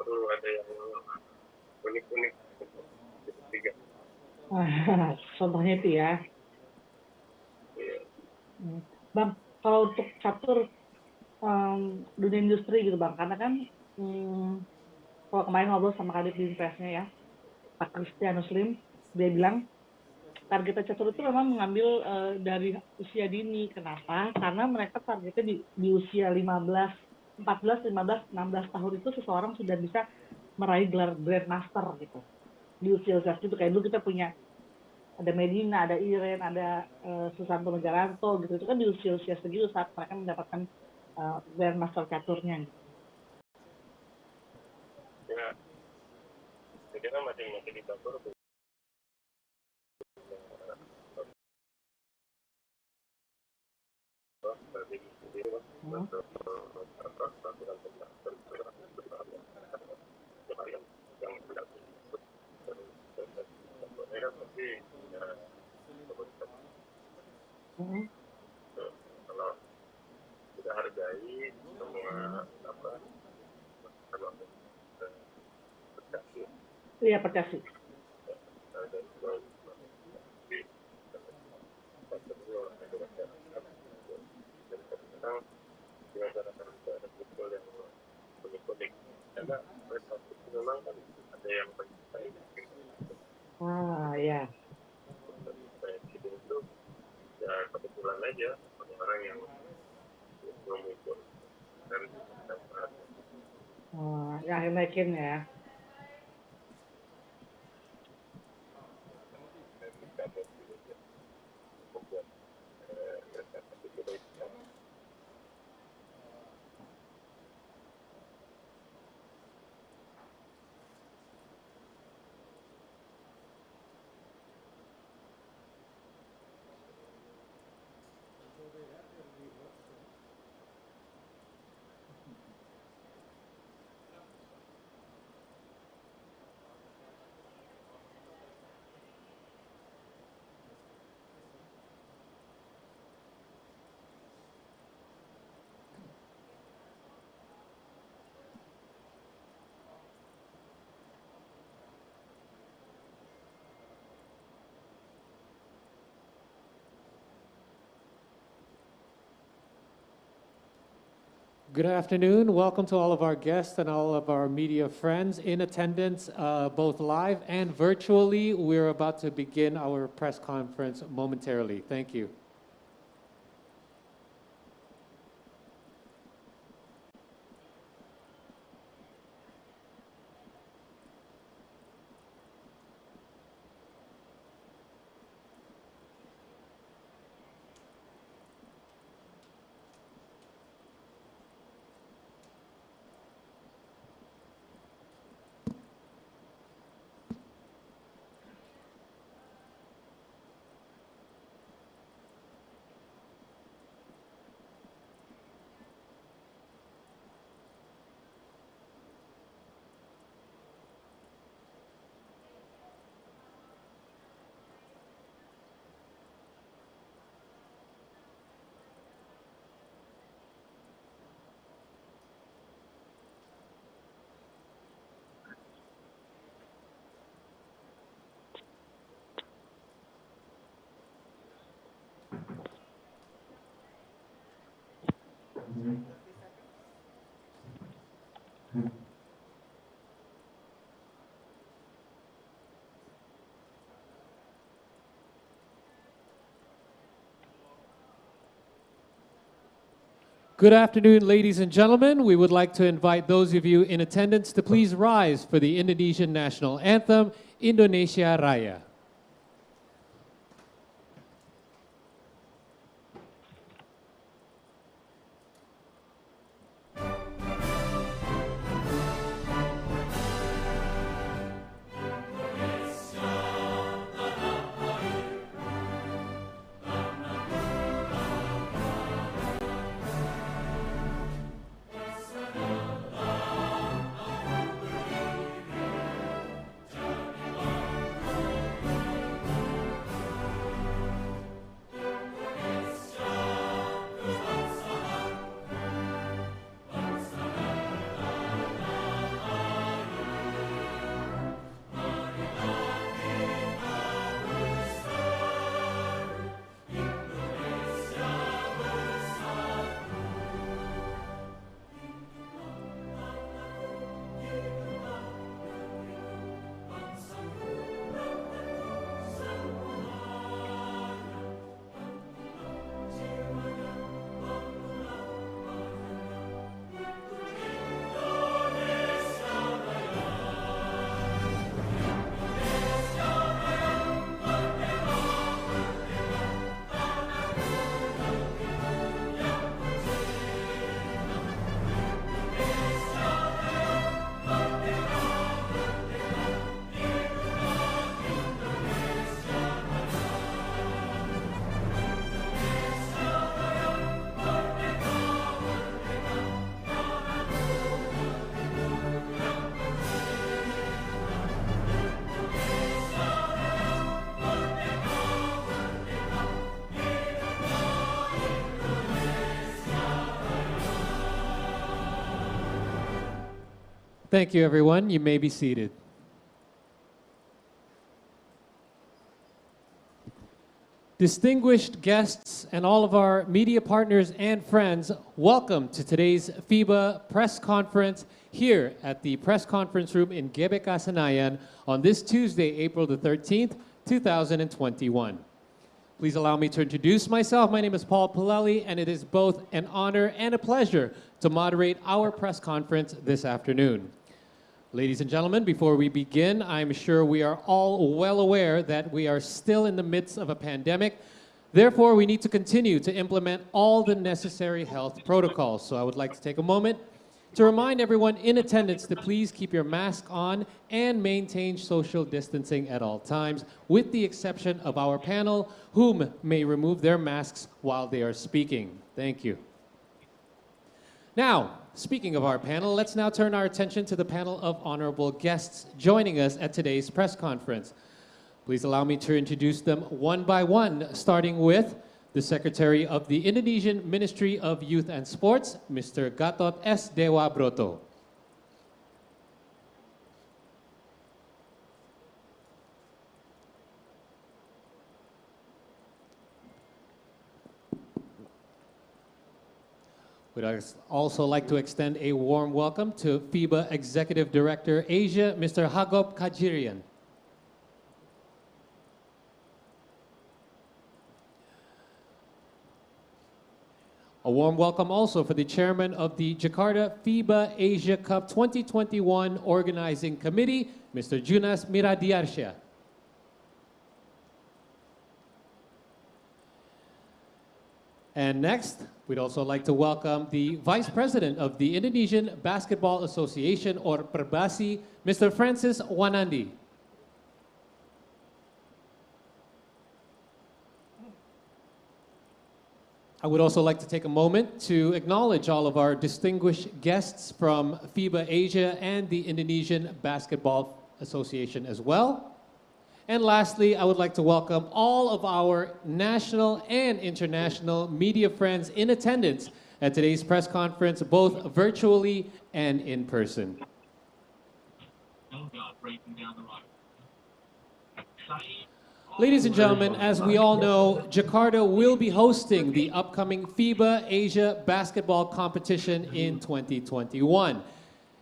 perlu ada yang unik-unik untuk tiga. Contohnya itu ya. Iya. Bang, kalau untuk catur dunia industri gitu Bang, karena kan kalau kemarin ngobrol sama Kadit di Presnya ya, Pak Kristianus Lim, dia bilang target catur itu memang mengambil dari usia dini. Kenapa? Karena mereka targetnya di usia 15, 14, 15, 16 tahun itu seseorang sudah bisa meraih gelar Grandmaster gitu. Di usia-usia itu kayak dulu kita punya ada Medina, ada Iren, ada Susanto Megaranto gitu. Itu kan di usia-usia segitu saat mereka mendapatkan Grandmaster caturnya gitu. Ya, jadi kan masing-masing di catur dari sendiri peraturan yang berlaku kan pasti kalau kita hargai semua kalau berkasih Iya, percasi. karena prestasi itu memang kan ada yang baik. Ya. Itu ya kebetulan aja orang yang belum ikut dan yang naikin ya. Good afternoon. Welcome to all of our guests and all of our media friends in attendance, both live and virtually. We're about to begin our press conference momentarily. Thank you. Good afternoon, ladies and gentlemen. We would like to invite those of you in attendance to please rise for the Indonesian national anthem, Indonesia Raya. Thank you, everyone. You may be seated. Distinguished guests and all of our media partners and friends, welcome to today's FIBA press conference here at the press conference room in GBK Senayan on this Tuesday, April the 13th, 2021. Please allow me to introduce myself. My name is Paul Palelli, and it is both an honor and a pleasure to moderate our press conference this afternoon. Ladies and gentlemen, before we begin, I'm sure we are all well aware that we are still in the midst of a pandemic. Therefore, we need to continue to implement all the necessary health protocols. So I would like to take a moment to remind everyone in attendance to please keep your mask on and maintain social distancing at all times, with the exception of our panel, whom may remove their masks while they are speaking. Thank you. Now, speaking of our panel, let's now turn our attention to the panel of honorable guests joining us at today's press conference. Please allow me to introduce them one by one, starting with the Secretary of the Indonesian Ministry of Youth and Sports, Mr. Gatot S. Dewa Broto. We'd also like to extend a warm welcome to FIBA Executive Director Asia, Mr. Hagop Kajirian. A warm welcome also for the Chairman of the Jakarta FIBA Asia Cup 2021 Organizing Committee, Mr. Junas Miradiarsya. And next, we'd also like to welcome the Vice President of the Indonesian Basketball Association, or Perbasi, Mr. Francis Wanandi. I would also like to take a moment to acknowledge all of our distinguished guests from FIBA Asia and the Indonesian Basketball Association as well. And lastly, I would like to welcome all of our national and international media friends in attendance at today's press conference, both virtually and in person. Ladies and gentlemen, as we all know, Jakarta will be hosting the upcoming FIBA Asia Basketball Competition in 2021.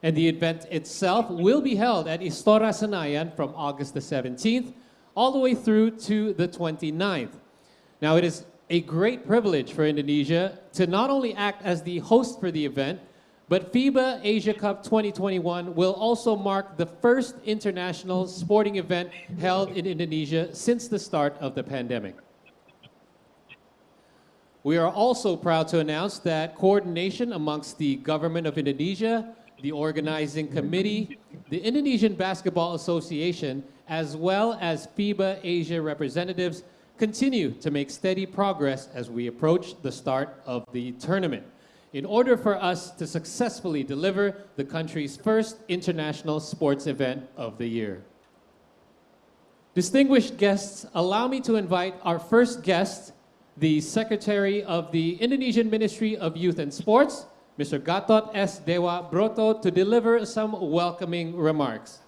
And the event itself will be held at Istora Senayan from August the 17th all the way through to the 29th. Now, it is a great privilege for Indonesia to not only act as the host for the event, but FIBA Asia Cup 2021 will also mark the first international sporting event held in Indonesia since the start of the pandemic. We are also proud to announce that coordination amongst the government of Indonesia, the organizing committee, the Indonesian Basketball Association, as well as FIBA Asia representatives continue to make steady progress as we approach the start of the tournament, in order for us to successfully deliver the country's first international sports event of the year. Distinguished guests, allow me to invite our first guest, the Secretary of the Indonesian Ministry of Youth and Sports, Mr. Gatot S. Dewa Broto, to deliver some welcoming remarks.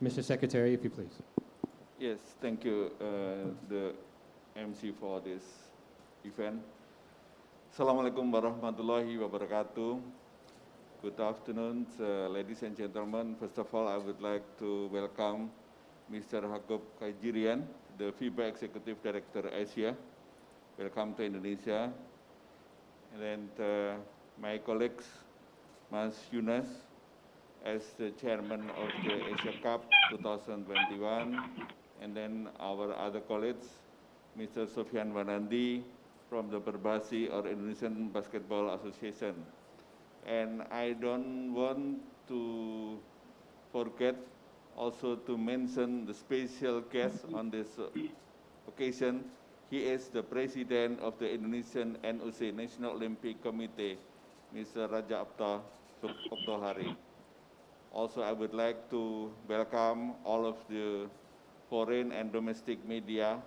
Mr. Secretary, if you please. Yes, thank you, the MC for this event. Assalamualaikum warahmatullahi wabarakatuh. Good afternoon, ladies and gentlemen. First of all, I would like to welcome Mr. Hagop Kajirian, the FIBA Executive Director Asia. Welcome to Indonesia. And then my colleagues, Mas Yunus, as the chairman of the Asia Cup 2021, and then our other colleagues, Mr. Sofyan Wanandi from the Perbasi, or Indonesian Basketball Association. And I don't want to forget also to mention the special guest on this occasion. He is the president of the Indonesian NOC, National Olympic Committee, Mr. Raja Oktohari. Also, I would like to welcome all of the foreign and domestic media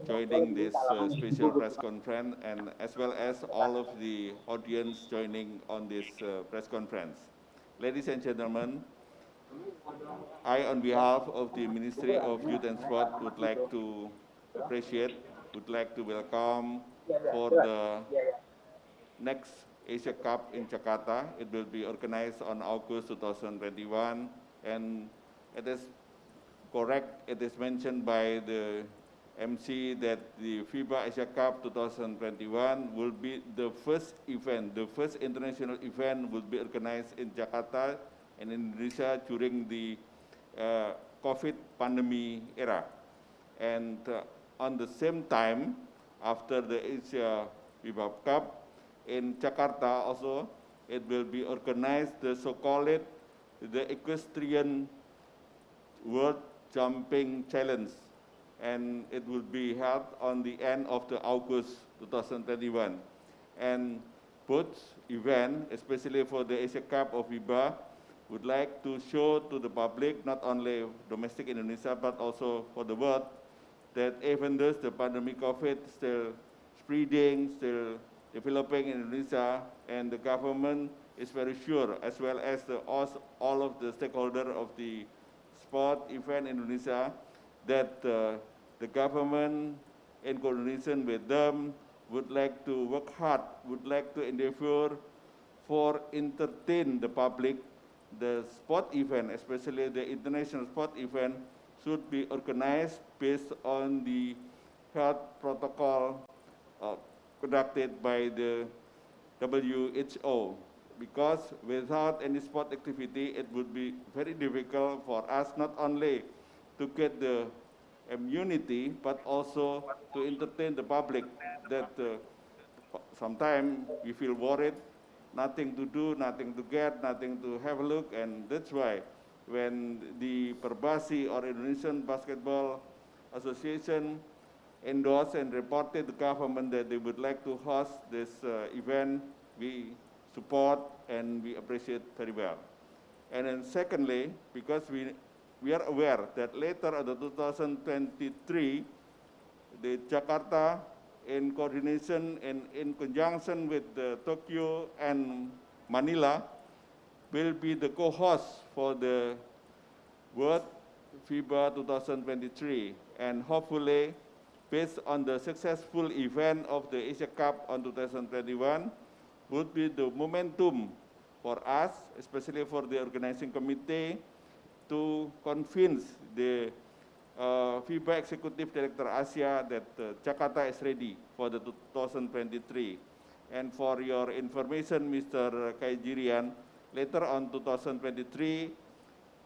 joining this special press conference, and as well as all of the audience joining on this press conference. ladies and gentlemen, I, on behalf of the Ministry of Youth and Sport, would like to welcome for the next Asia Cup in Jakarta. It will be organized on August 2021, and it is correct, it is mentioned by the MC that the FIBA Asia Cup 2021 will be the first event, the first international event will be organized in Jakarta and Indonesia during the COVID pandemic era. And on the same time, after the Asia FIBA Cup in Jakarta also, it will be organized the so-called the Equestrian World Jumping Challenge, and it will be held on the end of the August 2021. And both events, especially for the Asia Cup of FIBA, would like to show to the public, not only domestic Indonesia, but also for the world, that even though the pandemic COVID still spreading, still developing in Indonesia, and the government is very sure, as well as all of the stakeholders of the sport event in Indonesia, that the government, in coordination with them, would like to work hard, would like to endeavor for entertain the public. The sport event, especially the international sport event, should be organized based on the health protocol conducted by the WHO. Because without any sport activity, it would be very difficult for us not only to get the immunity, but also to entertain the public, that sometimes we feel worried, nothing to do, nothing to get, nothing to have a look, and that's why when the Perbasi or Indonesian Basketball Association endorsed and reported the government that they would like to host this event, we support and we appreciate very well. And then secondly, because we are aware that later in 2023, the Jakarta, in coordination and in conjunction with Tokyo and Manila, will be the co-host for the World FIBA 2023. And hopefully, based on the successful event of the Asia Cup on 2021, would be the momentum for us, especially for the organizing committee, to convince the FIBA Executive Director Asia that Jakarta is ready for the 2023. And for your information, Mr. Kaijirian, later on 2023,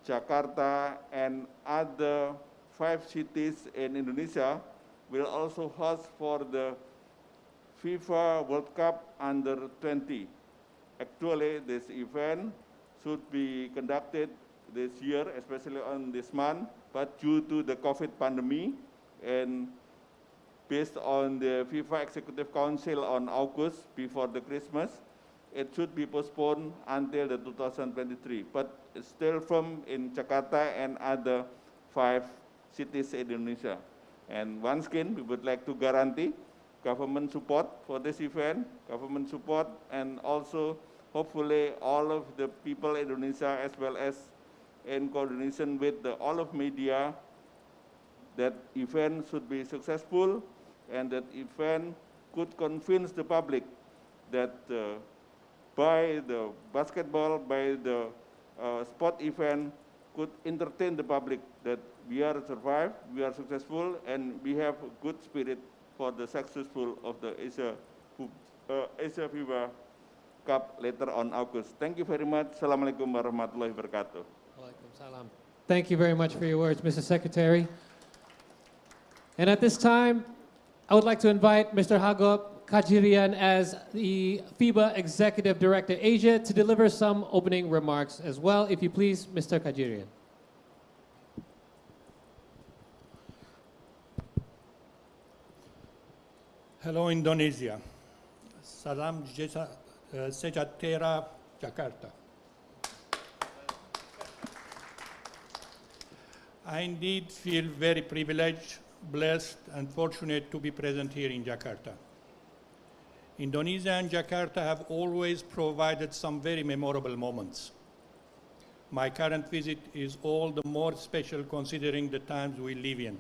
Jakarta and other 5 cities in Indonesia will also host for the FIFA World Cup Under 20. Actually, this event should be conducted this year, especially on this month, but due to the COVID pandemic and based on the FIFA Executive Council on August before the Christmas, it should be postponed until the 2023. But it's still firm in Jakarta and other 5 cities in Indonesia. And once again, we would like to guarantee government support for this event, government support, and also hopefully all of the people in Indonesia, as well as in coordination with all of media, that event should be successful and that event could convince the public that by the basketball, by the sport event, could entertain the public that we are survived, we are successful, and we have a good spirit for the successful of the Asia FIBA Cup later on August. Thank you very much. Assalamualaikum warahmatullahi wabarakatuh. Waalaikumsalam. Thank you very much for your words, Mr. Secretary. And at this time, I would like to invite Mr. Hagop Kajirian as the FIBA Executive Director Asia to deliver some opening remarks as well. If you please, Mr. Kajirian. Hello, Indonesia. Salam sejahtera, Jakarta. I indeed feel very privileged, blessed, and fortunate to be present here in Jakarta. Indonesia and Jakarta have always provided some very memorable moments. my current visit is all the more special considering the times we live in.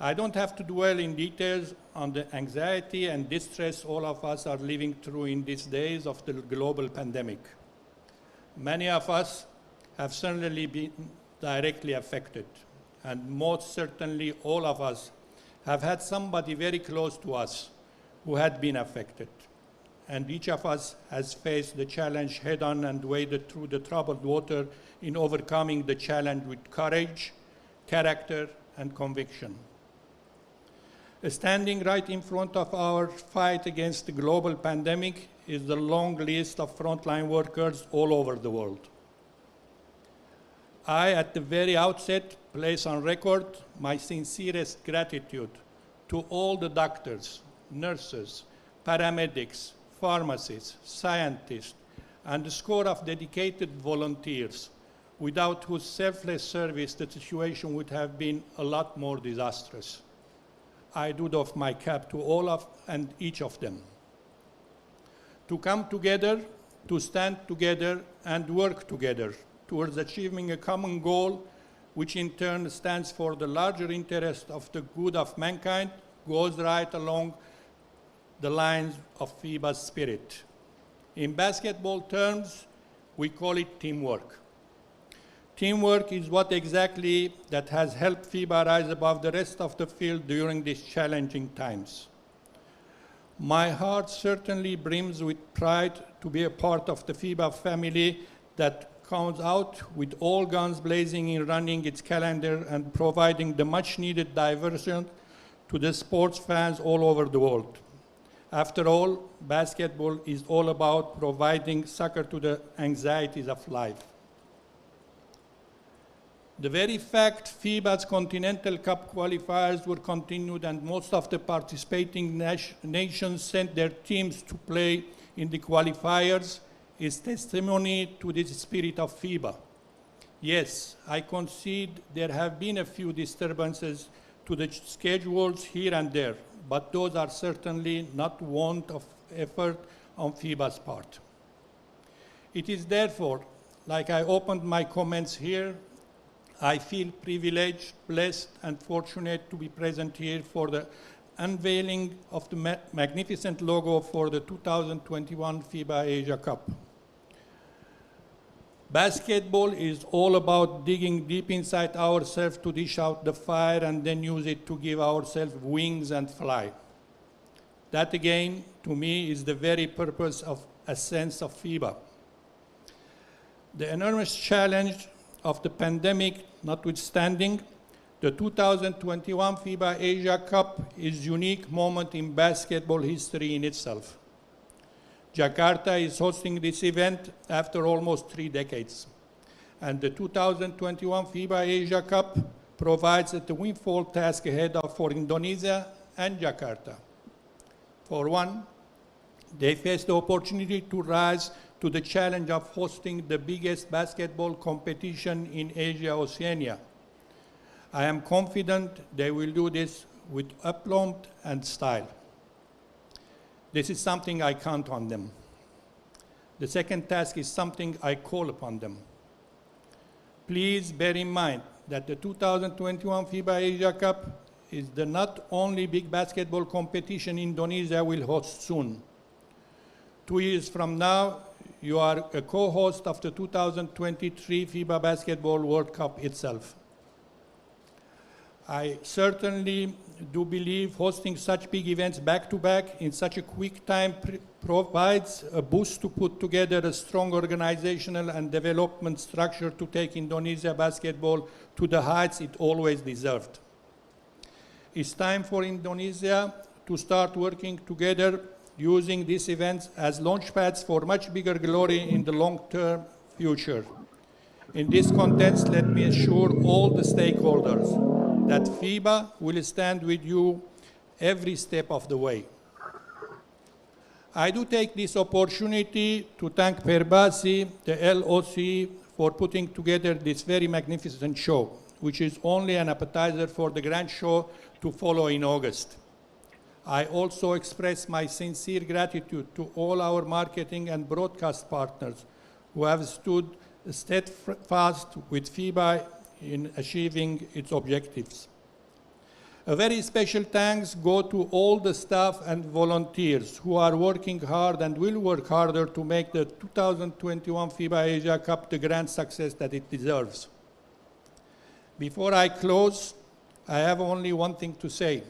I don't have to dwell in details on the anxiety and distress all of us are living through in these days of the global pandemic. Many of us have certainly been directly affected, and most certainly all of us have had somebody very close to us who had been affected. And each of us has faced the challenge head-on and waded through the troubled water in overcoming the challenge with courage, character, and conviction. Standing right in front of our fight against the global pandemic is the long list of frontline workers all over the world. I, at the very outset, place on record my sincerest gratitude to all the doctors, nurses, paramedics, pharmacists, scientists, and a score of dedicated volunteers, without whose selfless service the situation would have been a lot more disastrous. I do doff my cap to all of and each of them. To come together, to stand together, and work together towards achieving a common goal, which in turn stands for the larger interest of the good of mankind, goes right along the lines of FIBA's spirit. In basketball terms, we call it teamwork. Teamwork is what exactly that has helped FIBA rise above the rest of the field during these challenging times. My heart certainly brims with pride to be a part of the FIBA family that comes out with all guns blazing in running its calendar and providing the much-needed diversion to the sports fans all over the world. After all, basketball is all about providing succor to the anxieties of life. The very fact FIBA's Continental Cup qualifiers were continued and most of the participating nations sent their teams to play in the qualifiers is testimony to this spirit of FIBA. Yes, I concede there have been a few disturbances to the schedules here and there, but those are certainly not want of effort on FIBA's part. It is therefore, like I opened my comments here, I feel privileged, blessed, and fortunate to be present here for the unveiling of the magnificent logo for the 2021 FIBA Asia Cup. Basketball is all about digging deep inside ourselves to dish out the fire and then use it to give ourselves wings and fly. That again, to me, is the very purpose of essence of FIBA. The enormous challenge of the pandemic notwithstanding, the 2021 FIBA Asia Cup is a unique moment in basketball history in itself. Jakarta is hosting this event after almost 3 decades. And the 2021 FIBA Asia Cup provides a windfall task ahead for Indonesia and Jakarta. For one, they face the opportunity to rise to the challenge of hosting the biggest basketball competition in Asia Oceania. I am confident they will do this with aplomb and style. This is something I count on them. The second task is something I call upon them. Please bear in mind that the 2021 FIBA Asia Cup is the not only big basketball competition Indonesia will host soon. 2 years from now, you are a co-host of the 2023 FIBA Basketball World Cup itself. I certainly do believe hosting such big events back-to-back in such a quick time provides a boost to put together a strong organizational and development structure to take Indonesia basketball to the heights it always deserved. It's time for Indonesia to start working together using these events as launchpads for much bigger glory in the long-term future. In this context, let me assure all the stakeholders that FIBA will stand with you every step of the way. I do take this opportunity to thank Perbasi, the LOC, for putting together this very magnificent show, which is only an appetizer for the grand show to follow in August. I also express my sincere gratitude to all our marketing and broadcast partners who have stood steadfast with FIBA in achieving its objectives. A very special thanks go to all the staff and volunteers who are working hard and will work harder to make the 2021 FIBA Asia Cup the grand success that it deserves. Before I close, I have only one thing to say.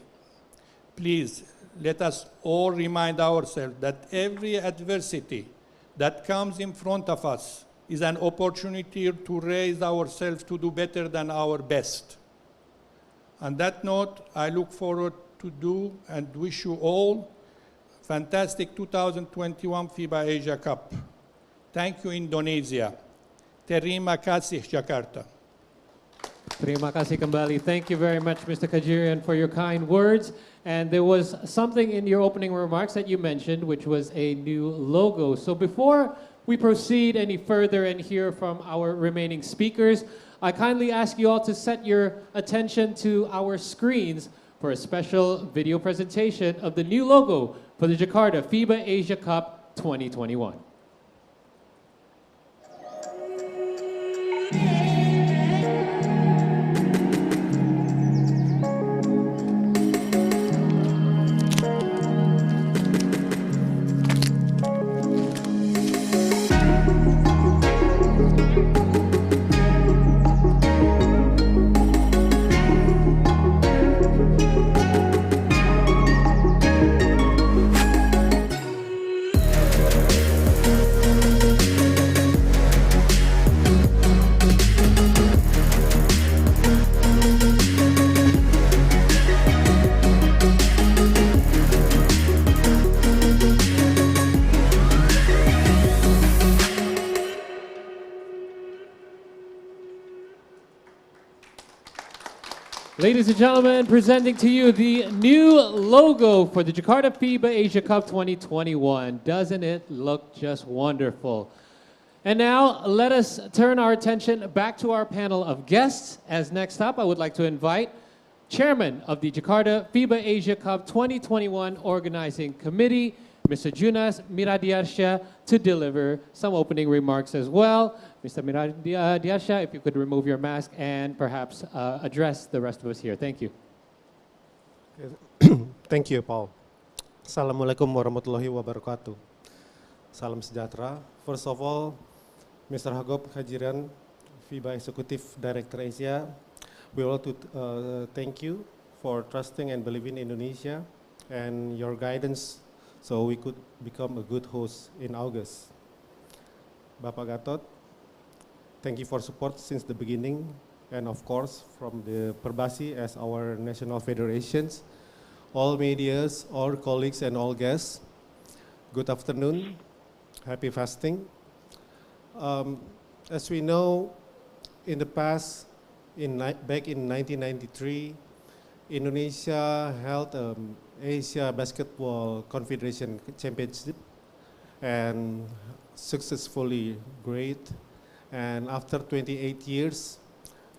Please, let us all remind ourselves that every adversity that comes in front of us is an opportunity to raise ourselves to do better than our best. On that note, I look forward to do and wish you all fantastic 2021 FIBA Asia Cup. Thank you, Indonesia. Terima kasih, Jakarta. Terima kasih kembali. Thank you very much, Mr. Kajirian, for your kind words. And there was something in your opening remarks that you mentioned, which was a new logo. So before we proceed any further and hear from our remaining speakers, I kindly ask you all to set your attention to our screens for a special video presentation of the new logo for the Jakarta FIBA Asia Cup 2021. Ladies and gentlemen, presenting to you the new logo for the Jakarta FIBA Asia Cup 2021. Doesn't it look just wonderful? And now let us turn our attention back to our panel of guests. As next up, I would like to invite Chairman of the Jakarta FIBA Asia Cup 2021 Organizing Committee, Mr. Junas Miradiarsya, to deliver some opening remarks as well. Mr. Miradiarsya, if you could remove your mask and perhaps address the rest of us here. Thank you. Thank you, Paul. Assalamualaikum warahmatullahi wabarakatuh. Salam sejahtera. First of all, Mr. Hagop Kajirian, FIBA Executive Director Asia, we want to thank you for trusting and believing in Indonesia and your guidance so we could become a good host in August. Bapak Gatot, thank you for support since the beginning, and of course from the Perbasi as our national federations, all medias, all colleagues and all guests, good afternoon, happy fasting. As we know, in the past, back in 1993, Indonesia held Asia Basketball Confederation Championship and successfully great. And after 28 years,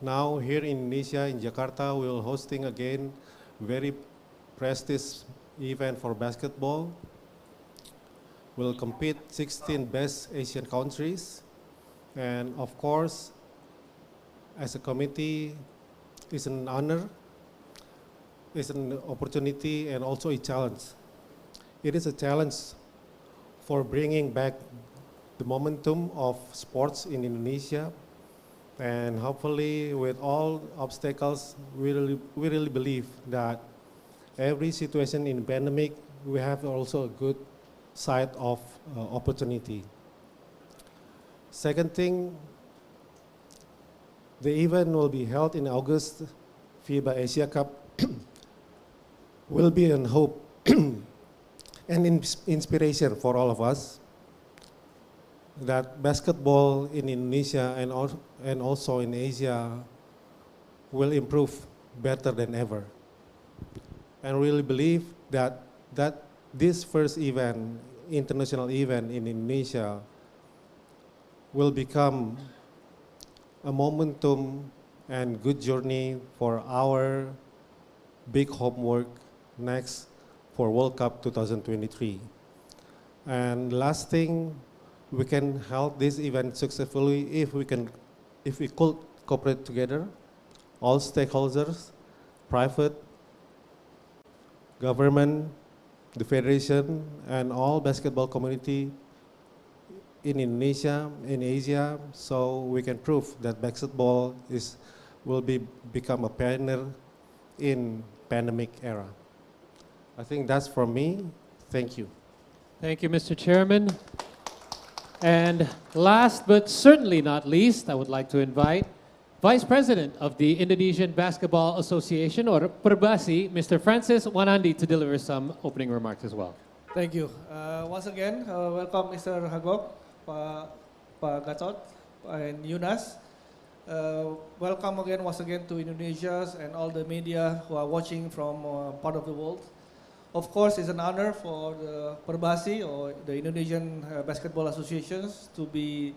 now here in Indonesia, in Jakarta, we will hosting again very prestigious event for basketball. We'll compete 16 best Asian countries. And of course, as a committee, it's an honor, it's an opportunity and also a challenge. It is a challenge for bringing back the momentum of sports in Indonesia, and hopefully with all obstacles, we really believe that every situation in pandemic, we have also a good side of opportunity. Second thing, the event will be held in August. FIBA Asia Cup will be a hope and inspiration for all of us that basketball in Indonesia and also in Asia will improve better than ever. And really believe that this first event, international event in Indonesia, will become a momentum and good journey for our big homework next for World Cup 2023. And last thing, we can hold this event successfully if we could cooperate together, all stakeholders, private, government, the federation, and all basketball community in Indonesia, in Asia, so we can prove that basketball will become a pioneer in pandemic era. I think that's from me. Thank you. Thank you, Mr. Chairman. And last but certainly not least, I would like to invite Vice President of the Indonesian Basketball Association, or Perbasi, Mr. Francis Wanandi, to deliver some opening remarks as well. Thank you. Once again, welcome Mr. Hagok, Pak Gatot, and Yunas. Welcome again, once again, to Indonesia and all the media who are watching from part of the world. Of course, it's an honor for the Perbasi, or the Indonesian Basketball Associations, to be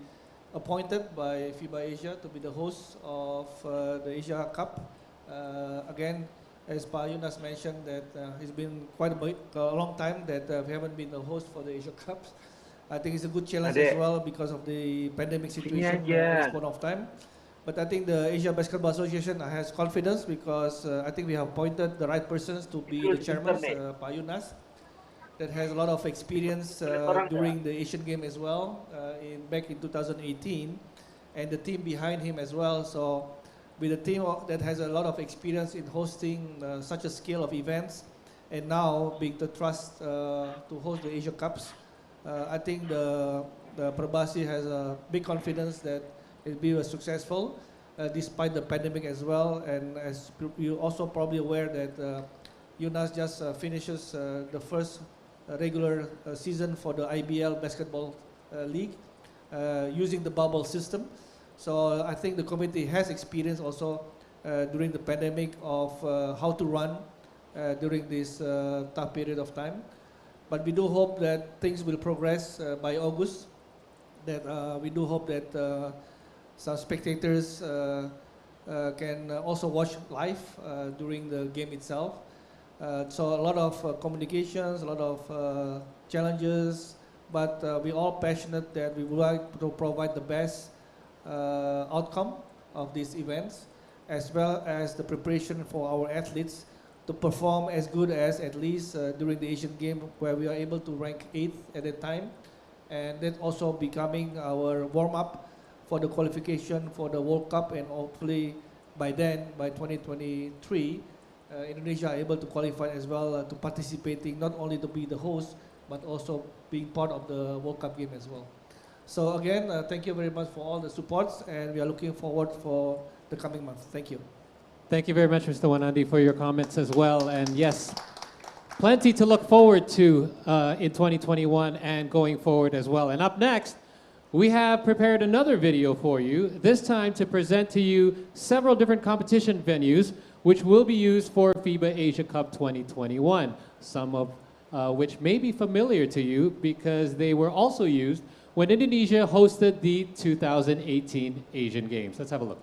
appointed by FIBA Asia to be the host of the Asia Cup. Again, as Pak Yunas mentioned, that it's been quite a long time that we haven't been the host for the Asia Cups. I think it's a good challenge as well because of the pandemic situation at this point of time. But I think the Asia Basketball Association has confidence because I think we have appointed the right persons to be the chairman, Pak Yunas, that has a lot of experience during the Asian Games as well, back in 2018, and the team behind him as well. So with a team that has a lot of experience in hosting such a scale of events, and now being the trust to host the Asia Cups, I think the Perbasi has a big confidence that it will be successful despite the pandemic as well. And as you also probably aware that Yunas just finishes the first regular season for the IBL Basketball League using the bubble system. So I think the committee has experience also during the pandemic of how to run during this tough period of time. But we do hope that things will progress by August. That we do hope that some spectators can also watch live during the game itself. So a lot of communications, a lot of challenges, but we're all passionate that we would like to provide the best outcome of these events, as well as the preparation for our athletes to perform as good as at least during the Asian Game, where we are able to rank 8th at that time, and that also becoming our warm-up for the qualification for the World Cup, and hopefully by then, by 2023, Indonesia are able to qualify as well to participating, not only to be the host, but also being part of the World Cup game as well. So again, thank you very much for all the supports, and we are looking forward for the coming months. Thank you. Thank you very much, Mr. Wanandi, for your comments as well. And yes, plenty to look forward to in 2021 and going forward as well. And up next, we have prepared another video for you, this time to present to you several different competition venues which will be used for FIBA Asia Cup 2021, some of which may be familiar to you because they were also used when Indonesia hosted the 2018 Asian Games. Let's have a look.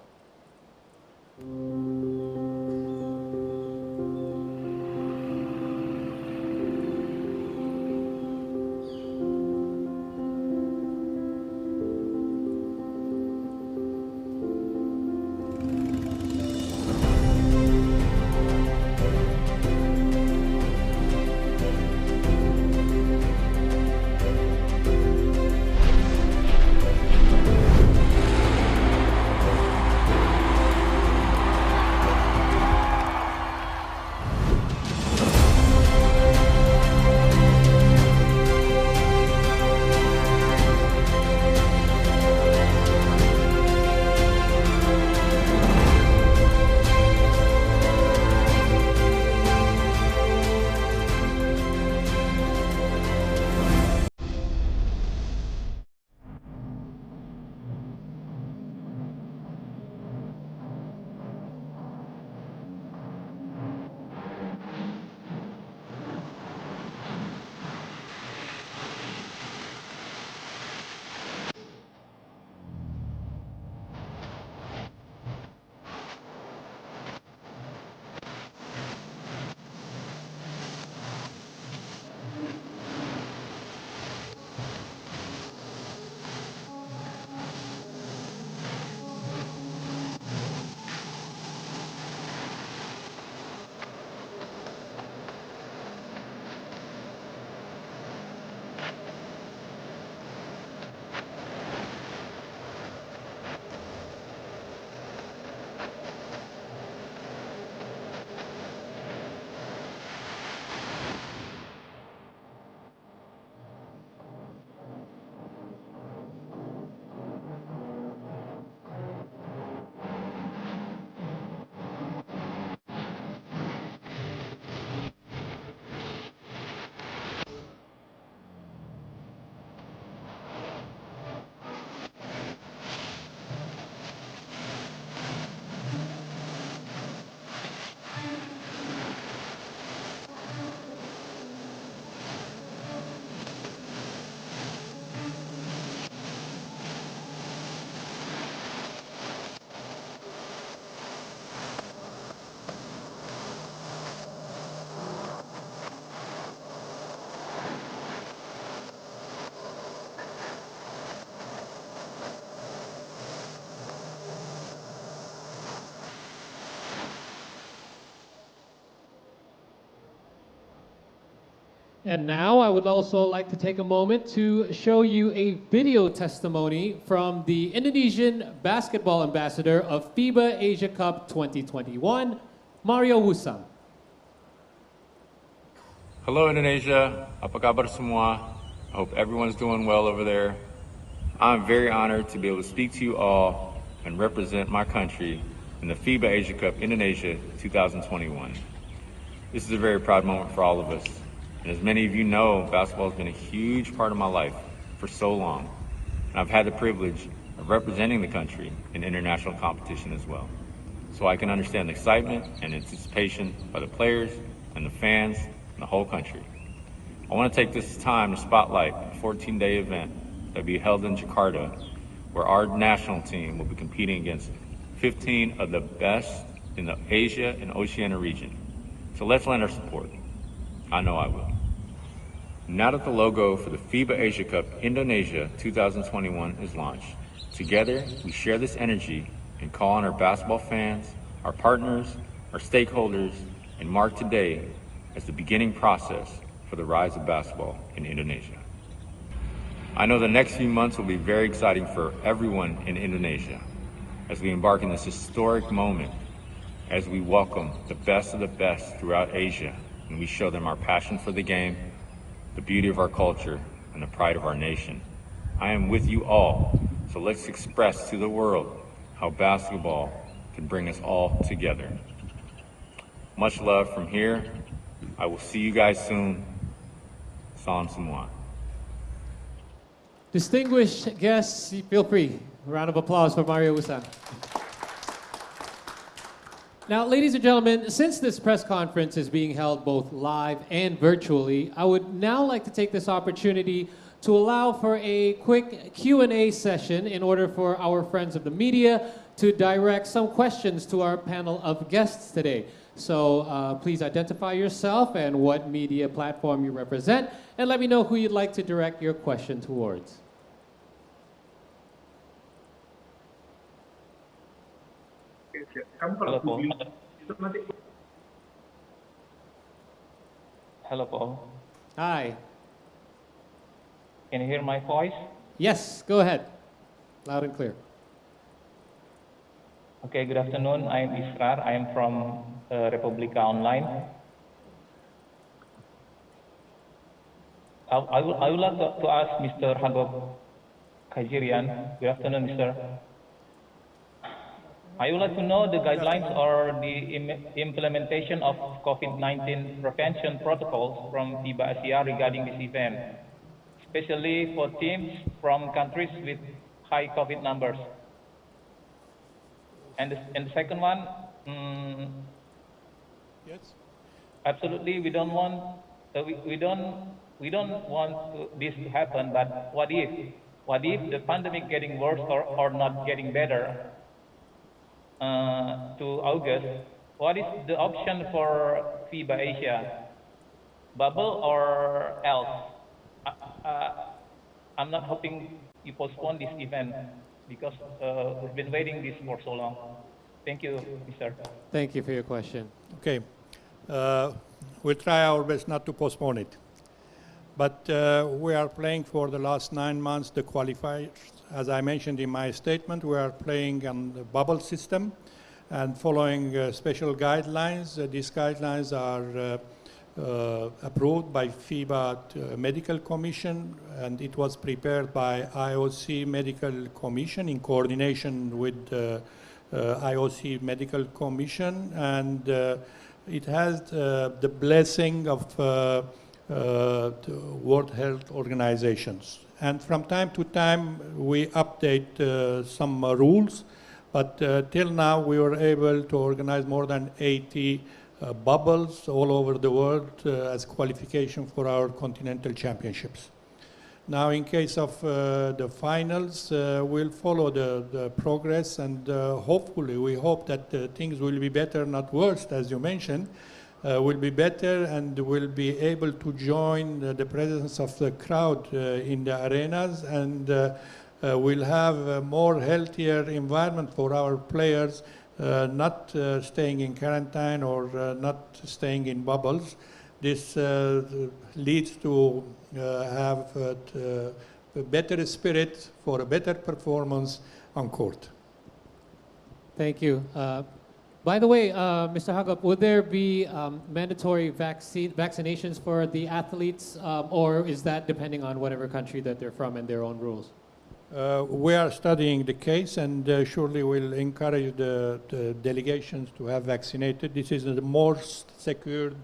And now I would also like to take a moment to show you a video testimony from the Indonesian basketball ambassador of FIBA Asia Cup 2021, Mario Wusam. Hello Indonesia, apa kabar semua? I hope everyone's doing well over there. I'm very honored to be able to speak to you all and represent my country in the FIBA Asia Cup Indonesia 2021. This is a very proud moment for all of us. And as many of you know, basketball has been a huge part of my life for so long. And I've had the privilege of representing the country in international competition as well. So I can understand the excitement and anticipation by the players and the fans and the whole country. I want to take this time to spotlight a 14-day event that will be held in Jakarta, where our national team will be competing against 15 of the best in the Asia and Oceania region. So let's lend our support. I know I will. Now that the logo for the FIBA Asia Cup Indonesia 2021 is launched, together we share this energy and call on our basketball fans, our partners, our stakeholders, and mark today as the beginning process for the rise of basketball in Indonesia. I know the next few months will be very exciting for everyone in Indonesia as we embark on this historic moment, as we welcome the best of the best throughout Asia, and we show them our passion for the game, the beauty of our culture, and the pride of our nation. I am with you all, so let's express to the world how basketball can bring us all together. Much love from here. I will see you guys soon. Salam semua. Distinguished guests, feel free. A round of applause for Mario Wusam. Now, ladies and gentlemen, since this press conference is being held both live and virtually, I would now like to take this opportunity to allow for a quick Q&A session in order for our friends of the media to direct some questions to our panel of guests today. So please identify yourself and what media platform you represent, and let me know who you'd like to direct your question towards. Hello, Paul. Hello, Paul. Hi. Can you hear my voice? Yes, go ahead. Loud and clear. Okay, good afternoon. I am Israr. I am from Republika Online. I would like to ask Mr. Hagop Kajirian. Good afternoon, Mr. I would like to know the guidelines or the implementation of COVID-19 prevention protocols from FIBA Asia regarding this event, especially for teams from countries with high COVID numbers. And the second one, Yes. absolutely, we don't want this to happen. But what if the pandemic getting worse or not getting better? To August, what is the option for FIBA Asia? Bubble or else? I'm not hoping you postpone this event because we've been waiting this for so long. Thank you, Mr. Thank you for your question. Okay. We'll try our best not to postpone it. But we are playing for the last 9 months the qualifiers. As I mentioned in my statement, we are playing on the bubble system and following special guidelines. These guidelines are approved by FIBA Medical Commission, and it was prepared by IOC Medical Commission in coordination with IOC Medical Commission, and it has the blessing of the World Health Organizations. And from time to time, we update some rules, but till now, we were able to organize more than 80 bubbles all over the world as qualification for our continental championships. Now, in case of the finals, we'll follow the progress, and hopefully, we hope that things will be better, not worse, as you mentioned, will be better, and will be able to join the presence of the crowd in the arenas, and we'll have a more healthier environment for our players, not staying in quarantine or not staying in bubbles. This leads to have a better spirit for a better performance on court. Thank you. By the way, Mr. Hagop, would there be mandatory vaccinations for the athletes, or is that depending on whatever country that they're from and their own rules? We are studying the case, and surely we'll encourage the delegations to have vaccinated. This is the most secured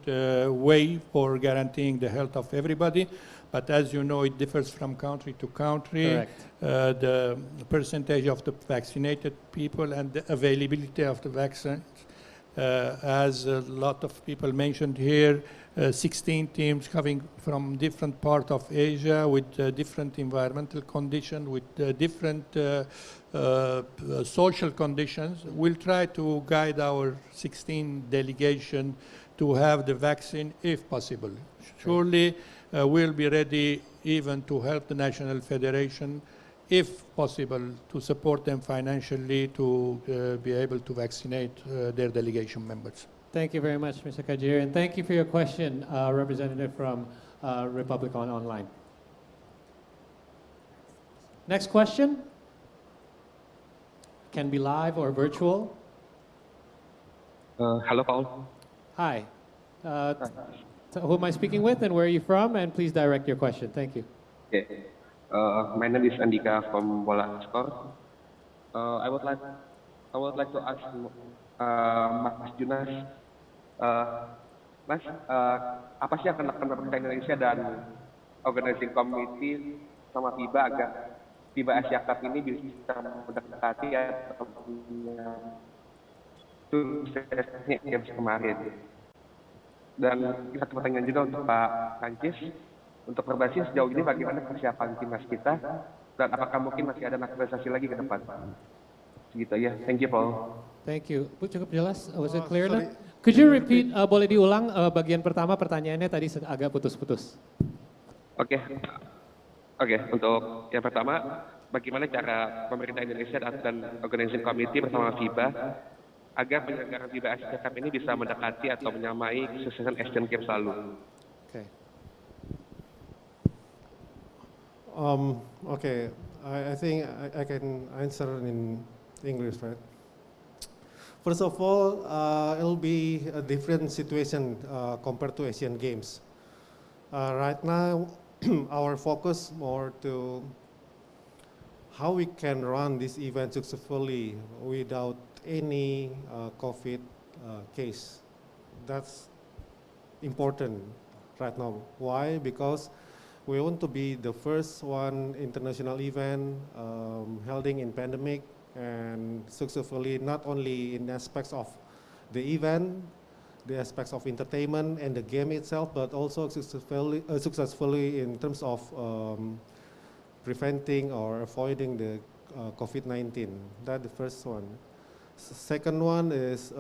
way for guaranteeing the health of everybody. But as you know, it differs from country to country. Correct. The percentage of the vaccinated people and the availability of the vaccines. As a lot of people mentioned here, 16 teams coming from different parts of Asia with different environmental conditions, with different social conditions. We'll try to guide our 16 delegation to have the vaccine if possible. Surely we'll be ready even to help the National Federation, if possible, to support them financially to be able to vaccinate their delegation members. Thank you very much, Mr. Kajir, and thank you for your question, representative from Republic Online. Next question. Can be live or virtual. Hello, Paul. Hi. Who am I speaking with, and where are you from? And please direct your question. Thank you. Okay. My name is Andika from Bola Score. I would like to ask Mas Junas, Mas, apa sih yang akan dilakukan pemerintah Indonesia dan organizing committee sama FIBA agar FIBA Asia Cup ini bisa mendekati atau suksesnya games kemarin? Dan satu pertanyaan juga untuk Pak Kancis, untuk Perbasi sejauh ini bagaimana persiapan timnas kita dan apakah mungkin masih ada naturalisasi lagi ke depan? Segitu ya. Thank you, Paul. Thank you. Bu, cukup jelas? Was it clear enough? Could you repeat, boleh diulang bagian pertama pertanyaannya tadi agak putus-putus. Oke. Untuk yang pertama, bagaimana cara pemerintah Indonesia dan organizing committee bersama FIBA agar penyelenggaraan FIBA Asia Cup ini bisa mendekati atau menyamai kesuksesan Asian Games lalu? Okay. Okay, I think I can answer in English, right? First of all, it'll be a different situation compared to Asian Games. Right now, our focus more to how we can run this event successfully without any COVID case. That's important right now. Why? Because we want to be the first one international event holding in pandemic and successfully, not only in aspects of the event, the aspects of entertainment and the game itself, but also successfully in terms of preventing or avoiding the COVID-19. That's the first one. Second one is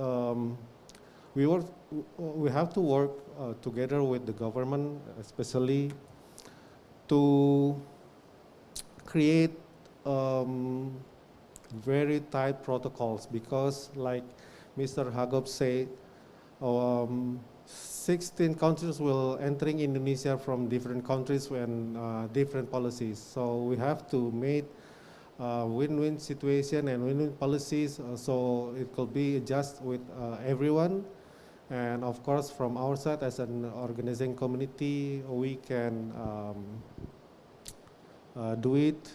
we have to work together with the government, especially to create very tight protocols, because like Mr. Hagop said, 16 countries will entering Indonesia from different countries and different policies. So we have to make win-win situation and win-win policies, so it could be just with everyone. And of course, from our side as an organizing community, we can do it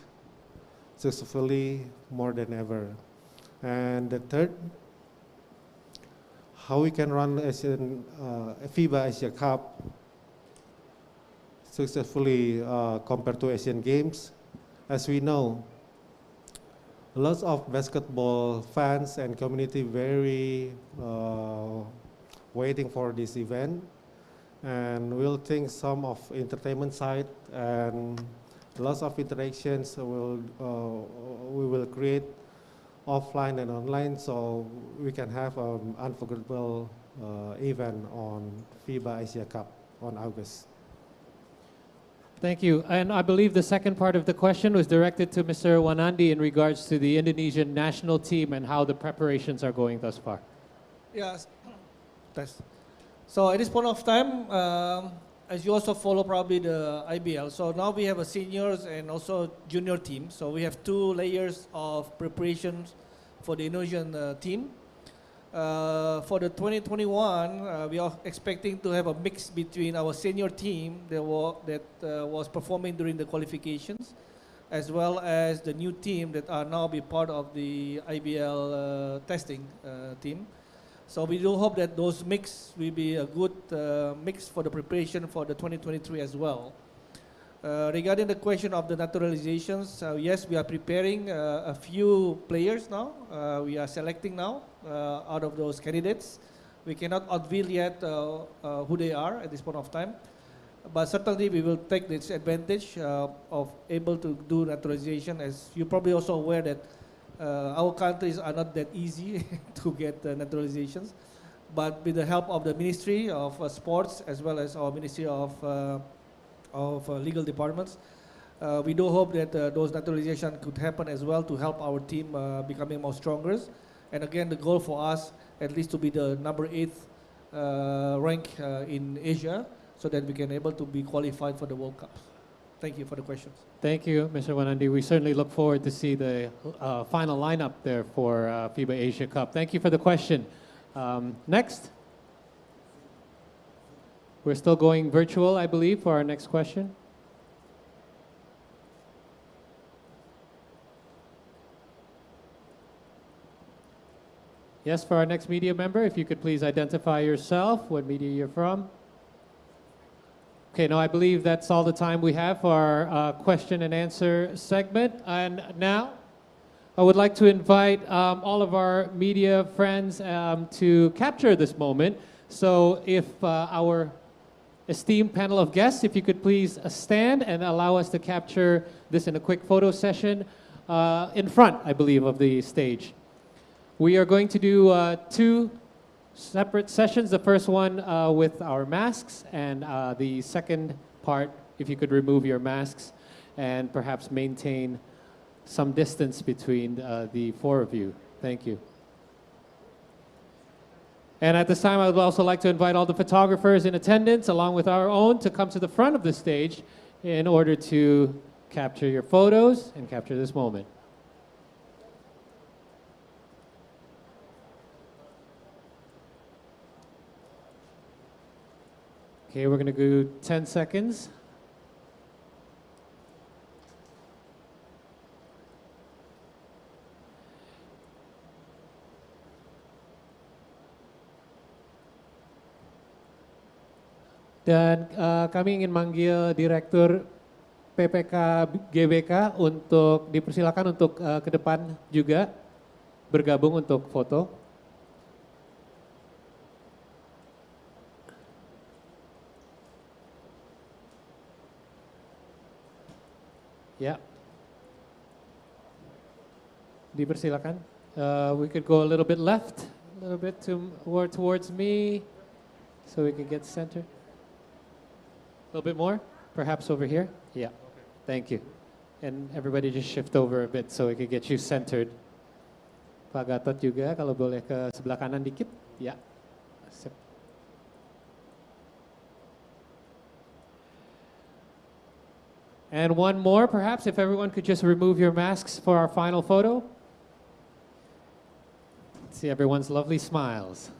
successfully more than ever. And the third, how we can run FIBA Asia Cup successfully compared to Asian Games. As we know, lots of basketball fans and community very waiting for this event, and we'll think some of entertainment side and lots of interactions we will create offline and online, so we can have an unforgettable event on FIBA Asia Cup on August. Thank you. And I believe the second part of the question was directed to Mr. Wanandi in regards to the Indonesian national team and how the preparations are going thus far. Yes. Test. So at this point of time, as you also follow probably the IBL, so now we have a seniors and also junior team. So we have 2 layers of preparations for the Indonesian team. For the 2021, we are expecting to have a mix between our senior team that was performing during the qualifications, as well as the new team that are now be part of the IBL testing team. So we do hope that those mix will be a good mix for the preparation for the 2023 as well. Regarding the question of the naturalizations, yes, we are preparing a few players now. We are selecting now out of those candidates. We cannot unveil yet who they are at this point of time. But certainly we will take this advantage of able to do naturalization. As you're probably also aware that our countries are not that easy to get naturalizations. But with the help of the Ministry of Sports as well as our Ministry of legal departments, we do hope that those naturalization could happen as well to help our team becoming more stronger. And again, the goal for us at least to be the number 8th rank in Asia, so that we can able to be qualified for the World Cup. Thank you for the questions. Thank you, Mr. Wanandi. We certainly look forward to see the final lineup there for FIBA Asia Cup. Thank you for the question. Next. We're still going virtual, I believe, for our next question. Yes, for our next media member, if you could please identify yourself, what media you're from. Okay, no, I believe that's all the time we have for our question and answer segment. And now, I would like to invite all of our media friends to capture this moment. So if our esteemed panel of guests, if you could please stand and allow us to capture this in a quick photo session in front, I believe, of the stage. We are going to do 2 separate sessions. The first one with our masks, and the second part, if you could remove your masks and perhaps maintain some distance between the 4 of you. Thank you. And at this time, I would also like to invite all the photographers in attendance, along with our own, to come to the front of the stage in order to capture your photos and capture this moment. Okay, we're going to go 10 seconds. Dan kami ingin manggil Direktur PPK GBK untuk dipersilakan untuk ke depan juga bergabung untuk foto. Ya, dipersilakan. We could go a little bit left, a little bit towards me, so we can get centered. A little bit more, perhaps over here. Yeah, thank you. And everybody just shift over a bit so we can get you centered. Pak Gatot juga, kalau boleh ke sebelah kanan dikit. Ya. Sip. And one more, perhaps, if everyone could just remove your masks for our final photo. See everyone's lovely smiles.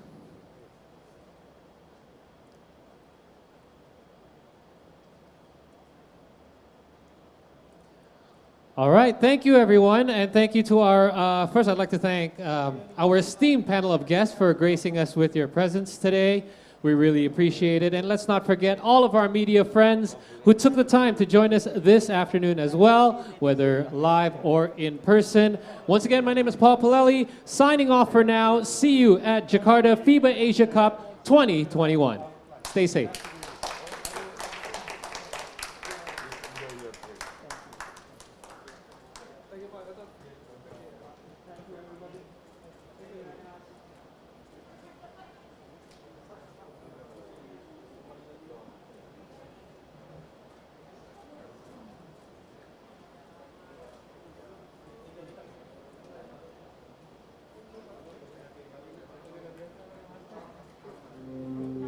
All right, thank you everyone, and thank you to our, first I'd like to thank our esteemed panel of guests for gracing us with your presence today. We really appreciate it, and let's not forget all of our media friends who took the time to join us this afternoon as well, whether live or in person. Once again, my name is Paul Palelli, signing off for now. See you at Jakarta FIBA Asia Cup 2021. Stay safe.